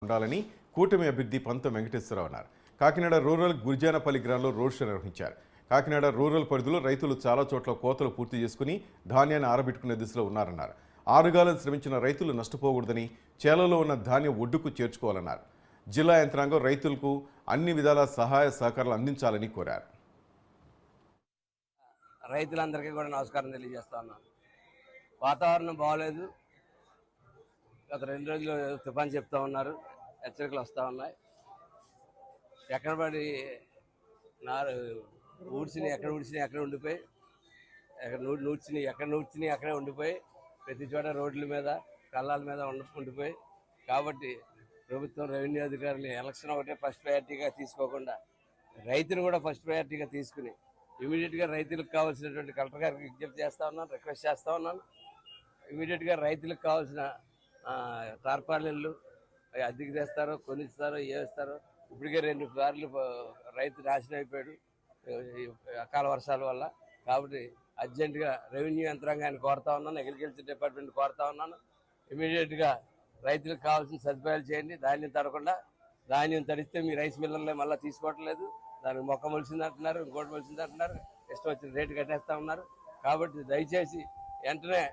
ఉండాలని కూటమి అభ్యర్థి పంతం వెంకటేశ్వరరావు అన్నారు. కాకినాడ రూరల్ గురిజానపల్లి గ్రామంలో రోడ్ షో నిర్వహించారు. కాకినాడ రూరల్ పరిధిలో రైతులు చాలా చోట్ల కోతలు పూర్తి చేసుకుని ధాన్యాన్ని ఆరబెట్టుకునే దిశలో ఉన్నారన్నారు. ఆరుగాలం శ్రమించిన రైతులు నష్టపోకూడదని చేలలో ఉన్న ధాన్యం ఒడ్డుకు చేర్చుకోవాలన్నారు. జిల్లా యంత్రాంగం రైతులకు అన్ని విధాల సహాయ సహకారాలు అందించాలని కోరారు. రైతులందరికీ కూడా నమస్కారం తెలియజేస్తా ఉన్నాను. వాతావరణం బాగోలేదు. గత 2 రోజులు తుఫాన్ చెప్తా ఉన్నారు, హెచ్చరికలు వస్తూ ఉన్నాయి. ఎక్కడ పడి ఊడ్చిని ఎక్కడ ఉండిపోయి, నూడ్చిని అక్కడే ఉండిపోయి, ప్రతి చోట రోడ్ల మీద కళ్ళాల మీద ఉండిపోయి. కాబట్టి ప్రభుత్వం, రెవెన్యూ అధికారులు ఎలక్షన్ ఒకటే ఫస్ట్ ప్రయారిటీగా తీసుకోకుండా రైతును కూడా ఫస్ట్ ప్రయారిటీగా తీసుకుని ఇమీడియట్గా రైతులకు కావాల్సినటువంటి కలెక్టర్ గారికి విజ్ఞప్తి చేస్తూ ఉన్నాను, రిక్వెస్ట్ చేస్తూ ఉన్నాను. ఇమీడియట్గా రైతులకు కావాల్సిన టార్పాలిన్లు అద్దెకి తెస్తారో, కొనిస్తారో, ఏమిస్తారో. ఇప్పటికే 2 సార్లు రైతు నాశనం అయిపోయాడు అకాల వర్షాల వల్ల. కాబట్టి అర్జెంటుగా రెవెన్యూ యంత్రాంగాన్ని కోరుతా ఉన్నాను, అగ్రికల్చర్ డిపార్ట్మెంట్ కోరుతా ఉన్నాను. ఇమీడియట్గా రైతులకు కావాల్సిన సదుపాయాలు చేయండి. ధాన్యం తడకుండా, ధాన్యం తడిస్తే మీ రైస్ మిల్లర్లే మళ్ళీ తీసుకోవట్లేదు. దానికి మొక్క మొలిసింది అంటున్నారు, ఇంకోటి మొలిసింది అంటున్నారు, ఇష్టం వచ్చిన రేటు కట్టేస్తూ ఉన్నారు. కాబట్టి దయచేసి వెంటనే